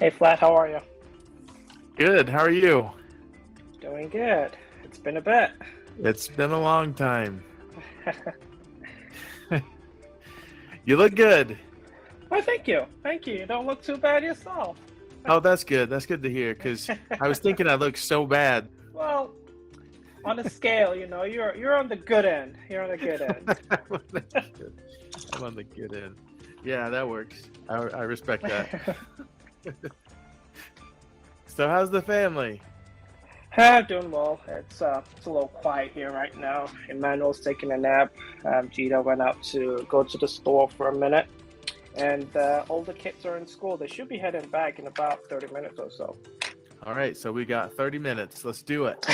Hey Flat, how are you? Good. How are you? Doing good. It's been a bit. It's been a long time. You look good. Well, thank you. Thank you. You don't look too bad yourself. Oh, that's good. That's good to hear because I was thinking I looked so bad. Well, on a scale, you're on the good end. You're on the good end. I'm on the good, I'm on the good end. Yeah, that works. I respect that. So, how's the family? Doing well. It's a little quiet here right now. Emmanuel's taking a nap. Gita went out to go to the store for a minute. And all the kids are in school. They should be heading back in about 30 minutes or so. All right, so we got 30 minutes. Let's do it.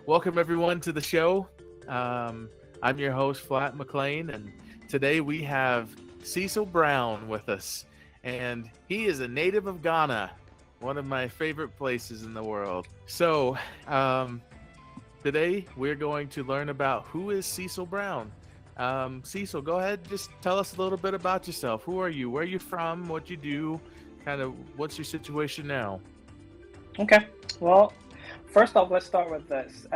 Welcome, everyone, to the show. I'm your host, Flat McLean, and today we have Cecil Brown with us. And he is a native of Ghana, one of my favorite places in the world. So, today we're going to learn about who is Cecil Brown. Cecil, go ahead, just tell us a little bit about yourself. Who are you? Where are you from? What you do? Kind of what's your situation now? Okay. Well, first off, let's start with this.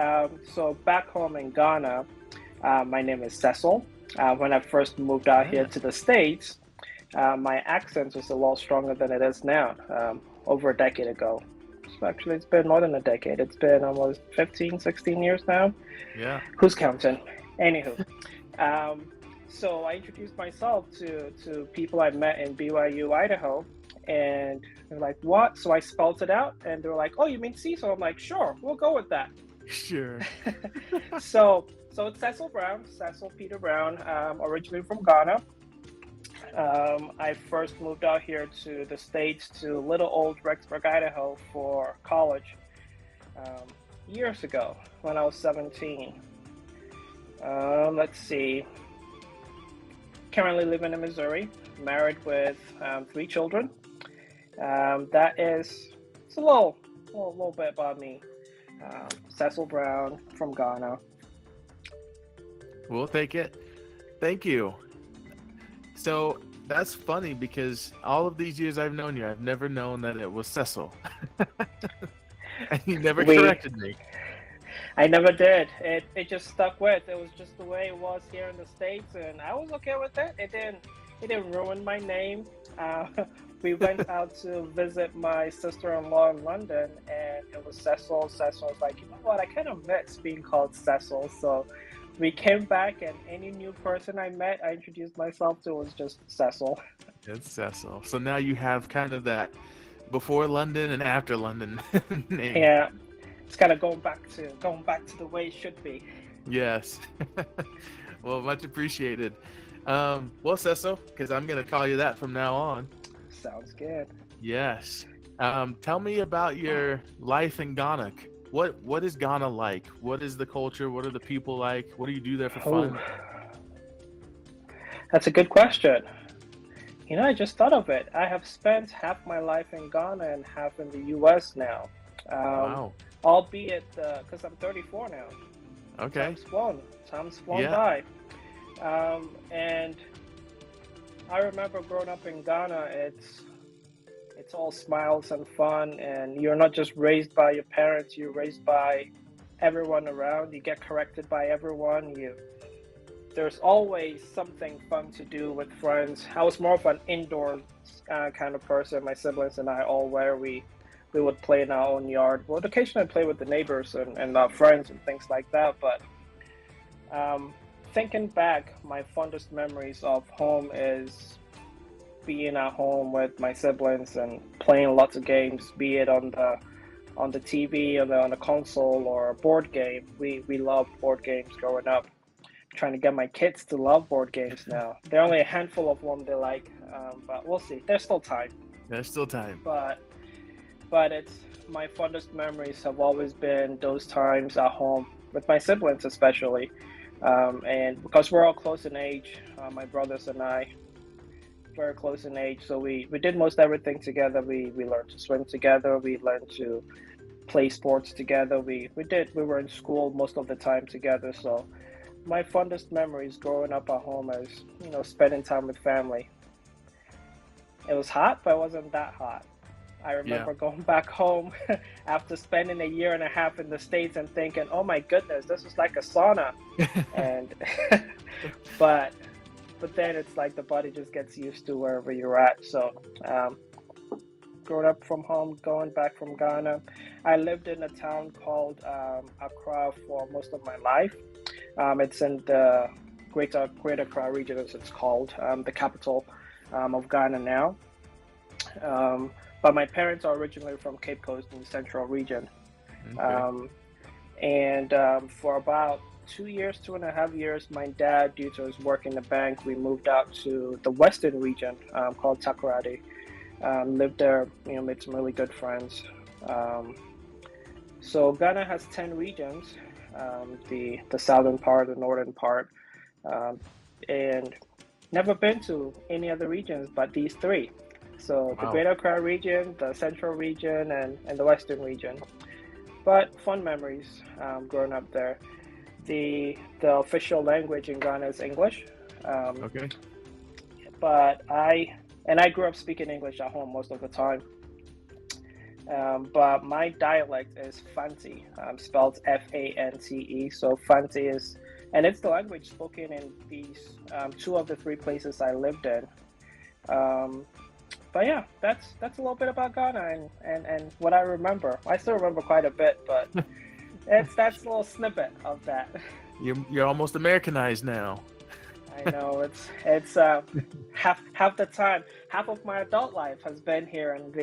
So back home in Ghana, my name is Cecil. When I first moved out here to the States, my accent was a lot stronger than it is now, over a decade ago. So actually, it's been more than a decade. It's been almost 15, 16 years now. Yeah. Who's counting? Anywho, so I introduced myself to people I met in BYU, Idaho, and they're like, "What?" So I spelled it out, and they're like, "Oh, you mean Cecil?" I'm like, "Sure, we'll go with that." Sure. So it's Cecil Brown, Cecil Peter Brown, originally from Ghana. I first moved out here to the States, to little old Rexburg, Idaho, for college years ago when I was 17. Let's see. Currently living in Missouri, married with 3 children. It's a little bit about me. Cecil Brown from Ghana. We'll take it. Thank you. So that's funny because all of these years I've known you, I've never known that it was Cecil. And you never corrected me. I never did. It just stuck with. It was just the way it was here in the States, and I was okay with it. It didn't ruin my name. We went out to visit my sister-in-law in London, and it was Cecil. Cecil was like, you know what? I kind of miss being called Cecil. So we came back, and any new person I met, I introduced myself to was just Cecil. It's Cecil. So now you have kind of that before London and after London name. Yeah, it's kind of going back to the way it should be. Yes. Well, much appreciated. Well, Cecil, because I'm going to call you that from now on. Sounds good. Yes. Tell me about your life in Ghana. What is Ghana like? What is the culture? What are the people like? What do you do there for fun? That's a good question. I just thought of it. I have spent half my life in Ghana and half in the US now. Wow. Albeit, because I'm 34 now. Okay. Time's flown by. And I remember growing up in Ghana, it's all smiles and fun, and you're not just raised by your parents, you're raised by everyone around. You get corrected by everyone. There's always something fun to do with friends. I was more of an indoor kind of person. My siblings and I all where we would play in our own yard. We'd occasionally play with the neighbors and our friends and things like that. But thinking back, my fondest memories of home is being at home with my siblings and playing lots of games, be it on the TV, on the console, or a board game. We loved board games growing up. Trying to get my kids to love board games now. There are only a handful of them they like, but we'll see. There's still time. There's still time. But it's my fondest memories have always been those times at home with my siblings, especially, and because we're all close in age, my brothers and I, very close in age. So we did most everything together. We learned to swim together. We learned to play sports together. We were in school most of the time together. So my fondest memories growing up at home is, spending time with family. It was hot, but it wasn't that hot. I Yeah. remember going back home after spending a year and a half in the States and thinking, "Oh my goodness, this is like a sauna." And but then it's like the body just gets used to wherever you're at. So um, growing up from home, going back from Ghana, I lived in a town called Accra for most of my life. It's in the Greater Accra region, as it's called, the capital of Ghana now. Um, but my parents are originally from Cape Coast in the Central region. Okay. Um, and for about 2 years, 2.5 years, my dad, due to his work in the bank, we moved out to the Western region called Takoradi. Lived there, made some really good friends. Um, so Ghana has 10 regions, the southern part, the northern part, um, and never been to any other regions but these three. So the Wow. Greater Accra region, the Central region, and the Western region. But fun memories growing up there. The official language in Ghana is English, um, Okay. but I grew up speaking English at home most of the time. But my dialect is Fanti, spelled Fante. So Fanti is, and it's the language spoken in these two of the three places I lived in. Um, but yeah, that's a little bit about Ghana and what I remember. I still remember quite a bit, but that's a little snippet of that. You're almost Americanized now. I know it's half the time, half of my adult life has been here, and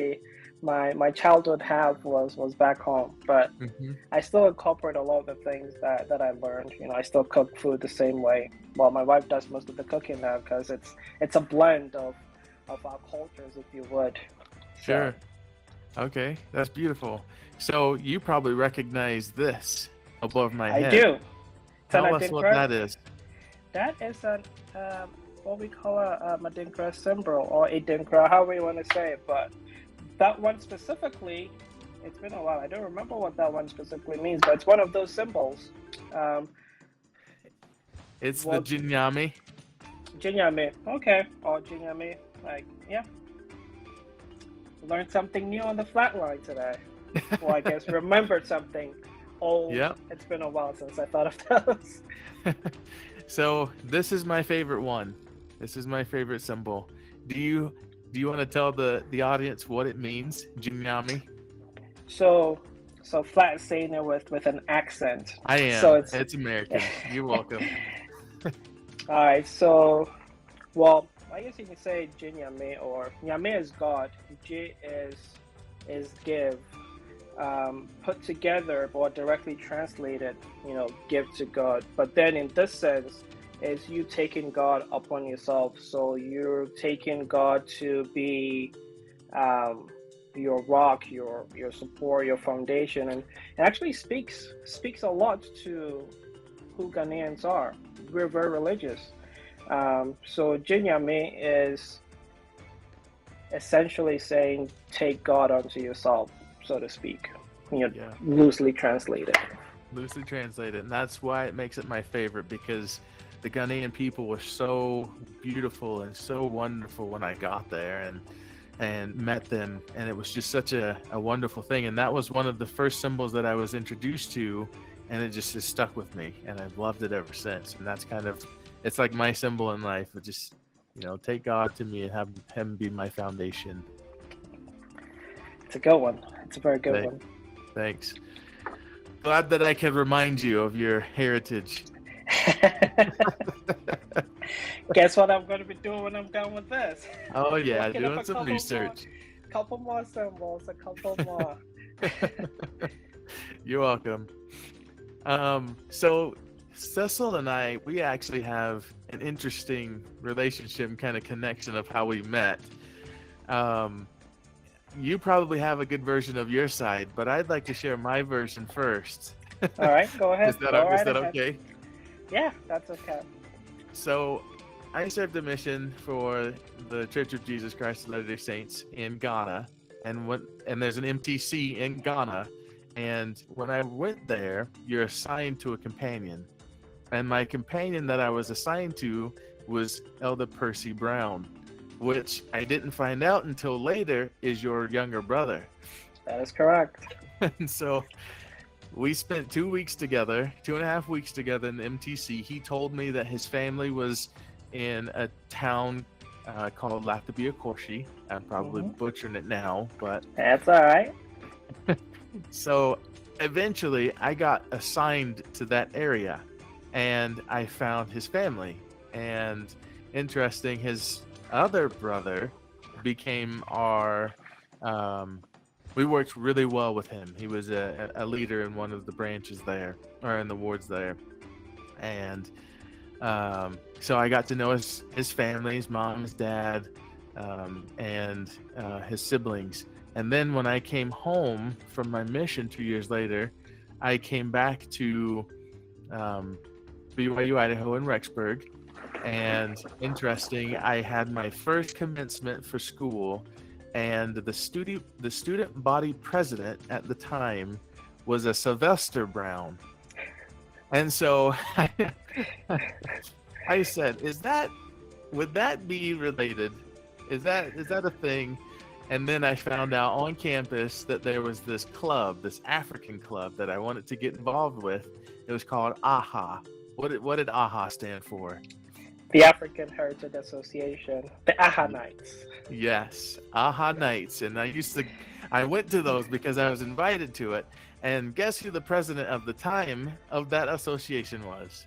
my childhood half was back home. But Hmm. I still incorporate a lot of the things that I learned. I still cook food the same way. Well, my wife does most of the cooking now because it's a blend of our cultures, if you would. So Sure. Okay, that's beautiful. So you probably recognize this above my I head. do. It's an Tell us what adinkra. that is. That is an what we call a adinkra symbol or adinkra, however you want to say it. But that one specifically, it's been a while. I don't remember what that one specifically means, but it's one of those symbols. Um, It's the well, Jinyami. Jinyame, okay, or Jinyame, like yeah, learned something new on the flatline today. Well, I guess remembered something old. Yep. It's been a while since I thought of those. So this is my favorite one. This is my favorite symbol. Do you want to tell the audience what it means, Jinyami? So Flat is saying it with an accent. I So am. it's It's American. You're welcome. all right. So well, I guess you can say Jin Yame or Yame is God. J is give. Put together or directly translated, give to God. But then in this sense, is you taking God upon yourself. So you're taking God to be um, your rock, your support, your foundation, and it actually speaks a lot to who Ghanaians are. We're very religious. So Jinyame is essentially saying take God unto yourself, so to speak. Yeah. Loosely translated. Loosely translated, and that's why it makes it my favorite, because the Ghanaian people were so beautiful and so wonderful when I got there and met them, and it was just such a wonderful thing. And that was one of the first symbols that I was introduced to, and it just has stuck with me, and I've loved it ever since. And that's kind of, it's like my symbol in life. It just, take God to me and have him be my foundation. It's a good one. It's a very good one. Thanks. Glad that I can remind you of your heritage. Guess what I'm going to be doing when I'm done with this? Oh yeah, Looking up doing a some research. Couple more symbols, a couple more. You're welcome. So Cecil and I, we actually have an interesting relationship and kind of connection of how we met. You probably have a good version of your side, but I'd like to share my version first. All right, go ahead. Is that ahead. okay? Yeah, that's okay. So I served a mission for the Church of Jesus Christ of Latter-day Saints in Ghana, and there's an MTC in Ghana, and when I went there, you're assigned to a companion, and my companion that I was assigned to was Elder Percy Brown. which I didn't find out until later is your younger brother. That is correct. And so we spent 2 weeks together, 2.5 weeks together in the MTC. He told me that his family was in a town called Latabiakorshi. I'm probably butchering it now, but that's all right. So eventually I got assigned to that area and I found his family. And interesting, his other brother became our we worked really well with him. He was a leader in one of the branches there, or in the wards there. And so I got to know his family, his mom, his dad, and his siblings. And then when I came home from my mission 2 years later, I came back to BYU Idaho in Rexburg. And interesting, I had my first commencement for school, and the student body president at the time was a Sylvester Brown. And so I said, would that be related? Is that a thing? And then I found out on campus that there was this club, this African club that I wanted to get involved with. It was called AHA. What did AHA stand for? The African Heritage Association, the AHA Nights. Yes, AHA Nights. And I went to those because I was invited to it. And guess who the president of the time of that association was?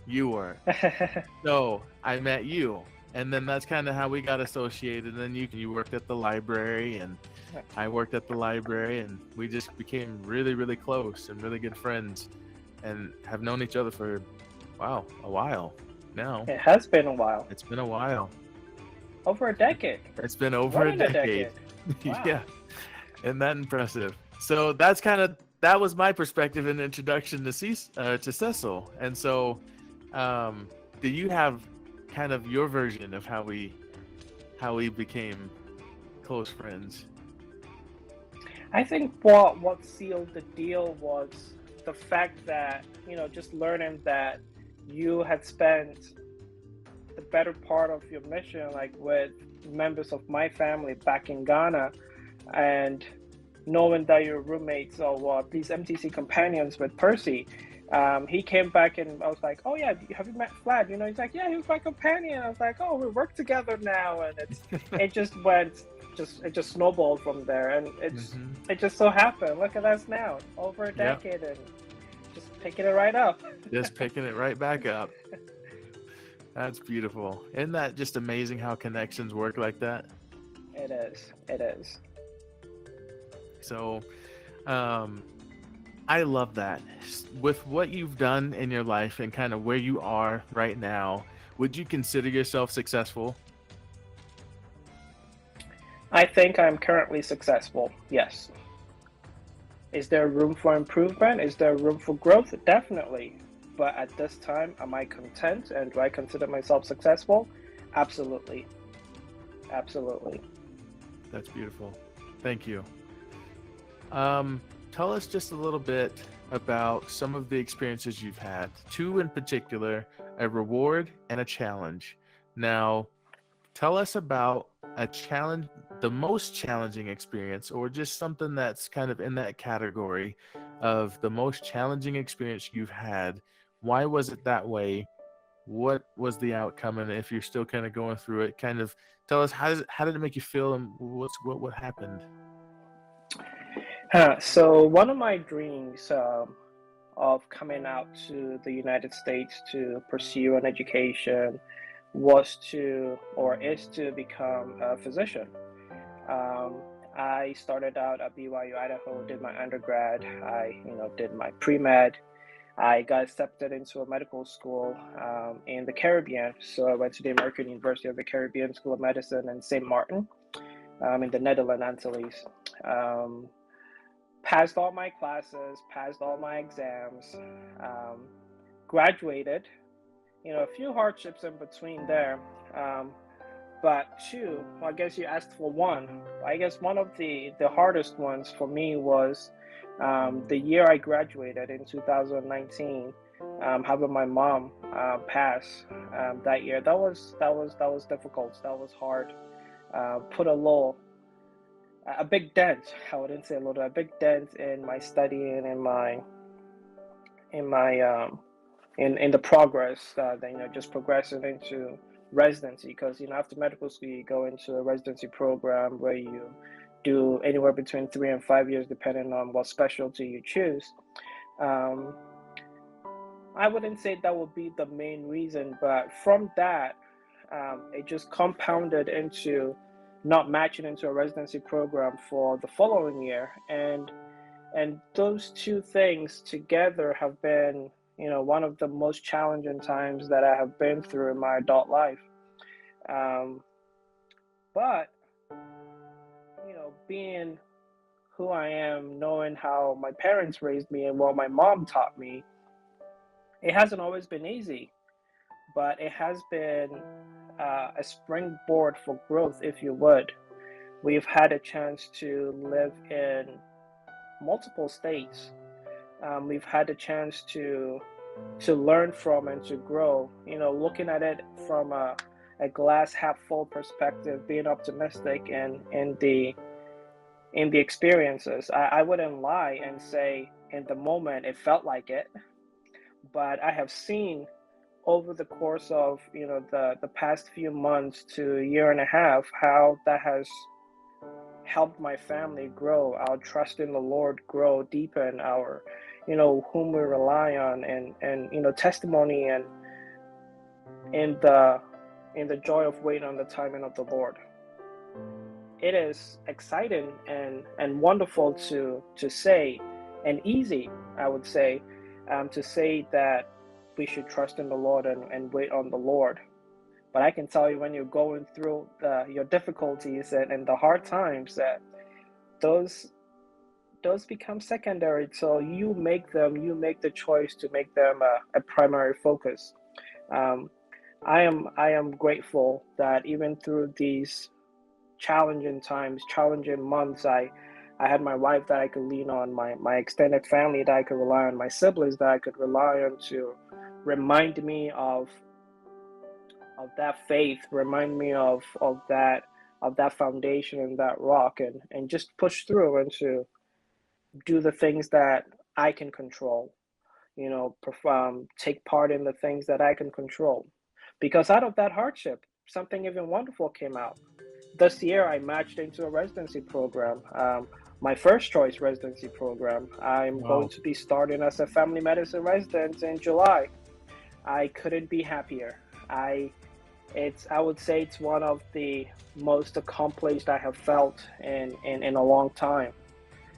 You were. So I met you. And then that's kind of how we got associated. And then you worked at the library, and I worked at the library, and we just became really, really close and really good friends, and have known each other for, a while now. It has been a while. It's been a while. Over a decade. It's been over a decade. Wow. Yeah. Isn't that impressive? So that was my perspective and introduction to Cecil. And so, do you have kind of your version of how we became close friends? I think what sealed the deal was the fact that, just learning that you had spent the better part of your mission with members of my family back in Ghana, and knowing that your roommates or these MTC companions with Percy. He came back and I was like, oh yeah, have you met Flatt? He's like, yeah, he was my companion. I was like, oh, we work together now. And it just snowballed from there. And it just so happened, look at us now, over a decade, and just picking it right up. Just picking it right back up. That's beautiful. Isn't that just amazing how connections work like that? It is. So, I love that. With what you've done in your life and kind of where you are right now, would you consider yourself successful? I think I'm currently successful, yes. Is there room for improvement? Is there room for growth? Definitely. But at this time, am I content, and do I consider myself successful? Absolutely. Absolutely. That's beautiful. Thank you. Tell us just a little bit about some of the experiences you've had, two in particular, a reward and a challenge. Now, tell us about a challenge, the most challenging experience, or just something that's kind of in that category of the most challenging experience you've had. Why was it that way? What was the outcome? And if you're still kind of going through it, kind of tell us how did it make you feel, and what happened? So one of my dreams of coming out to the United States to pursue an education is to become a physician. I started out at BYU Idaho, did my undergrad. I did my pre-med. I got accepted into a medical school in the Caribbean. So I went to the American University of the Caribbean School of Medicine in St. Martin in the Netherlands Antilles. Passed all my classes, passed all my exams, graduated. A few hardships in between there. But two, I guess you asked for one. I guess one of the hardest ones for me was the year I graduated in 2019. having my mom pass that year. That was difficult. That was hard. Put a big dent. I wouldn't say a little, a big dent in my studying, in my in the progress. Then just progressing into residency, because after medical school you go into a residency program where you do anywhere between 3 and 5 years depending on what specialty you choose. I wouldn't say that would be the main reason, but from that, it just compounded into not matching into a residency program for the following year, and those two things together have been, one of the most challenging times that I have been through in my adult life. But being who I am, knowing how my parents raised me and what my mom taught me, it hasn't always been easy, but it has been a springboard for growth, if you would. We've had a chance to live in multiple states. We've had a chance to learn from and to grow. Looking at it from a glass half full perspective, being optimistic in the experiences. I wouldn't lie and say in the moment it felt like it, but I have seen over the course of the past few months to a year and a half how that has helped my family grow, our trust in the Lord grow, deepen our whom we rely on, and testimony, and in the joy of waiting on the timing of the Lord. It is exciting and wonderful to say, and easy, I would say, to say that we should trust in the Lord and wait on the Lord. But I can tell you, when you're going through your difficulties and the hard times, that those become secondary till you make the choice to make them a primary focus. I am grateful that even through these challenging times, challenging months, I had my wife that I could lean on, my extended family that I could rely on, my siblings that I could rely on to remind me of that faith, remind me of that foundation and that rock, and just push through and to do the things that I can control, take part in the things that I can control. Because out of that hardship, something even wonderful came out. This year, I matched into a residency program, my first choice residency program. I'm going to be starting as a family medicine resident in July. I couldn't be happier. I would say it's one of the most accomplished I have felt in a long time.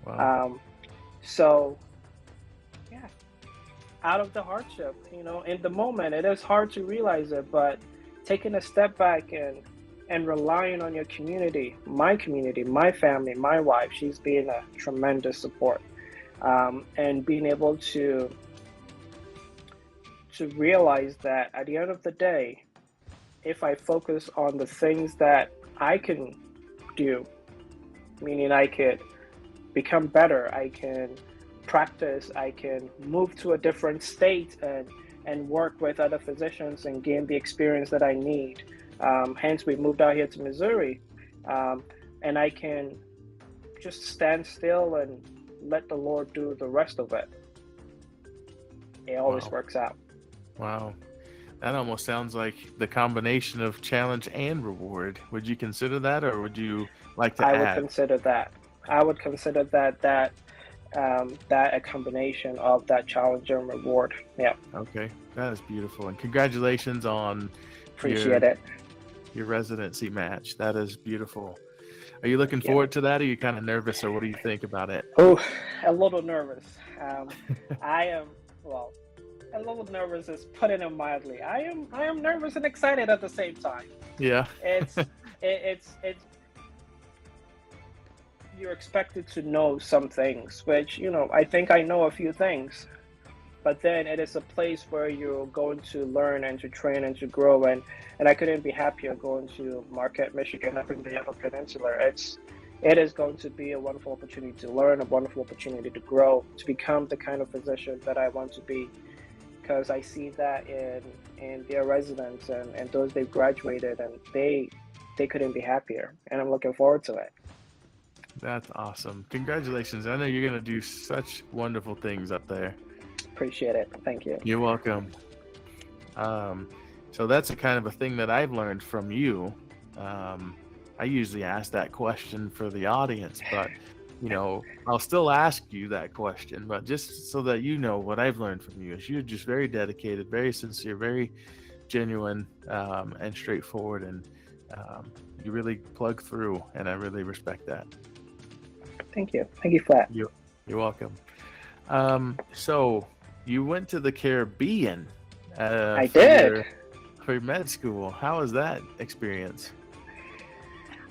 Wow. So yeah, out of the hardship, in the moment, it is hard to realize it, but taking a step back and relying on your community, my family, my wife, she's been a tremendous support, and being able to realize that at the end of the day, if I focus on the things that I can do, meaning I could become better, I can practice, I can move to a different state and work with other physicians and gain the experience that I need. Hence, we moved out here to Missouri, and I can just stand still and let the Lord do the rest of it. It always works out. Wow. That almost sounds like the combination of challenge and reward. Would you consider that, or would you like to add? I would consider that. I would consider that a combination of that challenge and reward. Yeah. Okay, that is beautiful, and congratulations on your residency match. That is beautiful. Are you looking forward to that? Or are you kind of nervous, or what do you think about it? Oh, a little nervous. I am, well, a little nervous is putting it mildly. I am nervous and excited at the same time. Yeah. It's you're expected to know some things, which, I think I know a few things, but then it is a place where you're going to learn and to train and to grow, and I couldn't be happier going to Marquette, Michigan, up in the Upper Peninsula. It is going to be a wonderful opportunity to learn, a wonderful opportunity to grow, to become the kind of physician that I want to be, because I see that in their residents and those they've graduated, and they couldn't be happier, and I'm looking forward to it. That's awesome. Congratulations. I know you're going to do such wonderful things up there. Appreciate it. Thank you. You're welcome. So that's a kind of a thing that I've learned from you. I usually ask that question for the audience, but I'll still ask you that question, but just so that you know what I've learned from you is you're just very dedicated, very sincere, very genuine, and straightforward, and you really plug through, and I really respect that. Thank you. Thank you, Flatt. You're welcome. So you went to the Caribbean. I did. For med school. How was that experience?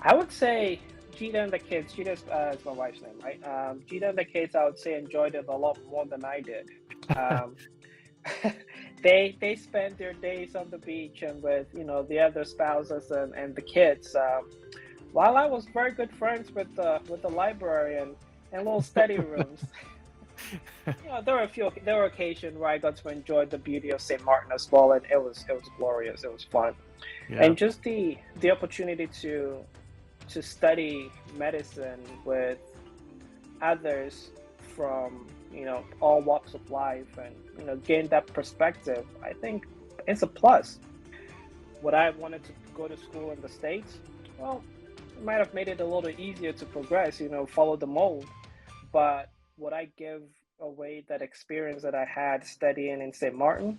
I would say Gita and the kids, Gita is my wife's name, right? Gita and the kids, I would say, enjoyed it a lot more than I did. They spent their days on the beach and with the other spouses and the kids. While I was very good friends with the librarian and little study rooms. There were occasions where I got to enjoy the beauty of St. Martin as well, and it was glorious. It was fun, and just the opportunity to study medicine with others from all walks of life, and gain that perspective. I think it's a plus. Would I wanted to go to school in the States? Well, it might have made it a little easier to progress. Follow the mold, but would I give away that experience that I had studying in St. Martin?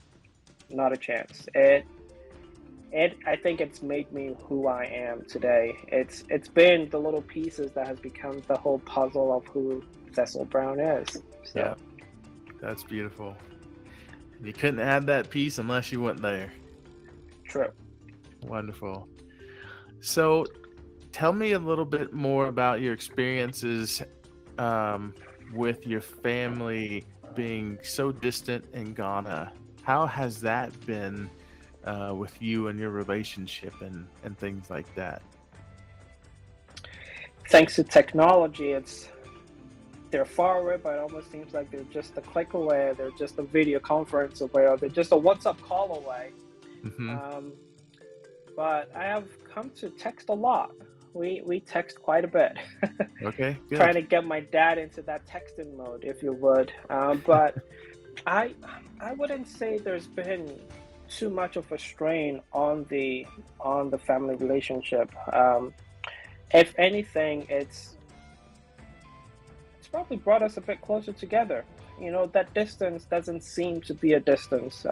Not a chance. I think it's made me who I am today. It's been the little pieces that has become the whole puzzle of who Cecil Brown is. So. Yeah, that's beautiful. You couldn't add that piece unless you went there. True. Wonderful. So, tell me a little bit more about your experiences with your family being so distant in Ghana. How has that been with you and your relationship and things like that? Thanks to technology, they're far away, but it almost seems like they're just a click away. They're just a video conference away, or they're just a WhatsApp call away. Mm-hmm. But I have come to text a lot. We text quite a bit. Okay, good. Trying to get my dad into that texting mode, if you would. But I wouldn't say there's been too much of a strain on the family relationship. If anything, it's probably brought us a bit closer together. That distance doesn't seem to be a distance.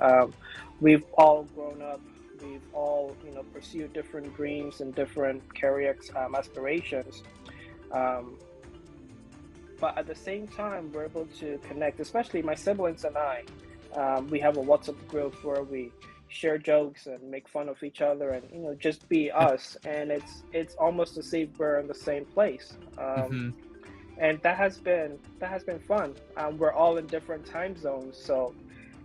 We've all grown up. We've all, pursued different dreams and different career aspirations. But at the same time, we're able to connect, especially my siblings and I. We have a WhatsApp group where we share jokes and make fun of each other and, just be us. And it's almost as if we're in the same place. And that has been fun. We're all in different time zones. So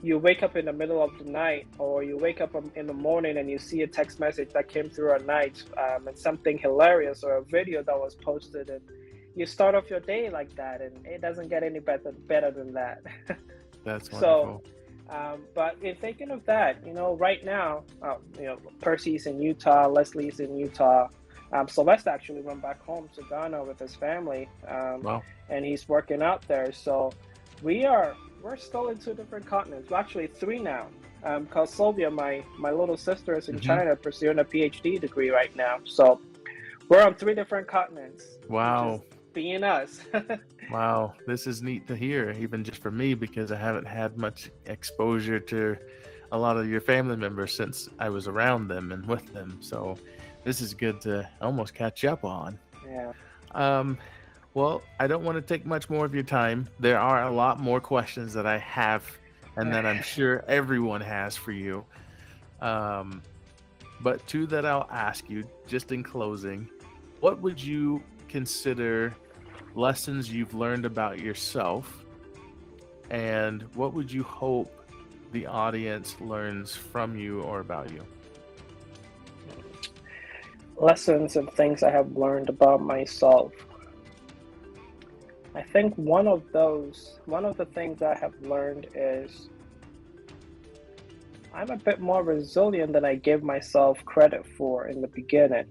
you wake up in the middle of the night, or you wake up in the morning and you see a text message that came through at night, and something hilarious or a video that was posted, and you start off your day like that, and it doesn't get any better than that. That's wonderful. So, but in thinking of that, right now, Percy's in Utah, Leslie's in Utah. Celeste actually went back home to Ghana with his family, Wow. And he's working out there. So we're still in 2 different continents. Well, actually 3 now. Because Sylvia, my little sister, is in China pursuing a PhD degree right now. So we're on 3 different continents. Wow. Being us. Wow. This is neat to hear, even just for me, because I haven't had much exposure to a lot of your family members since I was around them and with them. So this is good to almost catch up on. Yeah. Well, I don't want to take much more of your time. There are a lot more questions that I have and that I'm sure everyone has for you. But 2 that I'll ask you just in closing. What would you consider lessons you've learned about yourself, and what would you hope the audience learns from you or about you? Lessons and things I have learned about myself. I think one of the things I have learned is I'm a bit more resilient than I give myself credit for in the beginning.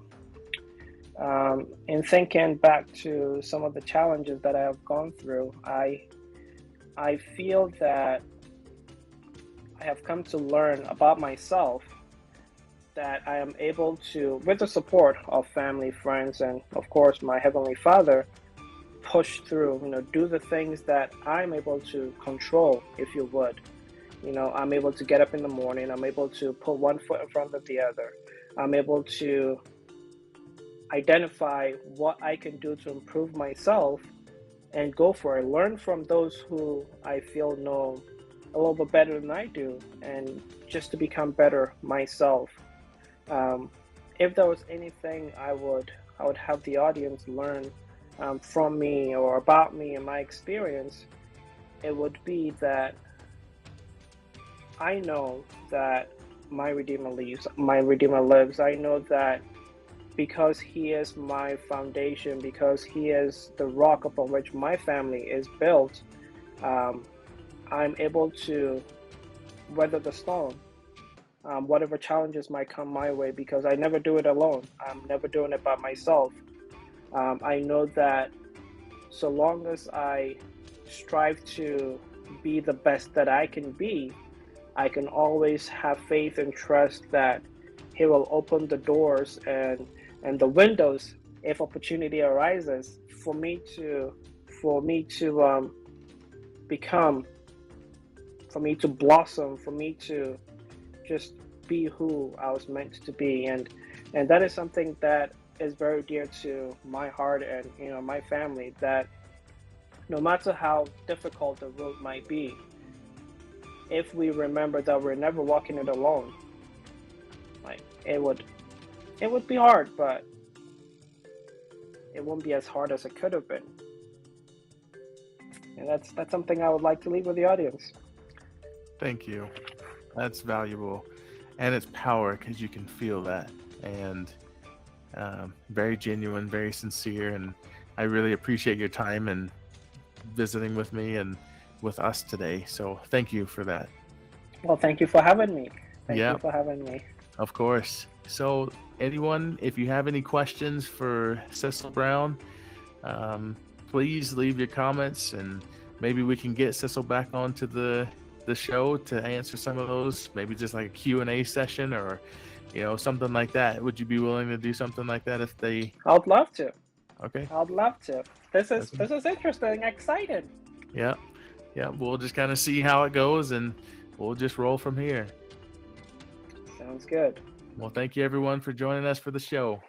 In thinking back to some of the challenges that I have gone through, I feel that I have come to learn about myself, that I am able to, with the support of family, friends, and of course my Heavenly Father, push through, do the things that I'm able to control, if you would. I'm able to get up in the morning, I'm able to put one foot in front of the other. I'm able to identify what I can do to improve myself and go for it. Learn from those who I feel know a little bit better than I do, and just to become better myself. If there was anything I would have the audience learn from me or about me and my experience, it would be that I know that my Redeemer lives. I know that because He is my foundation, because He is the rock upon which my family is built, I'm able to weather the storm, whatever challenges might come my way, because I never do it alone. I'm never doing it by myself. I know that so long as I strive to be the best that I can be, I can always have faith and trust that He will open the doors and the windows if opportunity arises for me to become, for me to blossom, for me to just be who I was meant to be. And that is something that is very dear to my heart and my family, that no matter how difficult the road might be, if we remember that we're never walking it alone, like it would be hard, but it won't be as hard as it could have been. And that's something I would like to leave with the audience. Thank you. That's valuable, and it's power, because you can feel that, and very genuine, very sincere, and I really appreciate your time and visiting with me and with us today. So thank you for that. Well, thank you for having me. Thank you for having me. Of course. So anyone, if you have any questions for Cecil Brown, please leave your comments, and maybe we can get Cecil back onto the show to answer some of those, maybe just like a Q&A session or something like that. Would you be willing to do something like that if they... I'd love to. Okay. I'd love to. This is interesting, exciting. Yeah, we'll just kind of see how it goes, and we'll just roll from here. Sounds good. Well, thank you everyone for joining us for the show.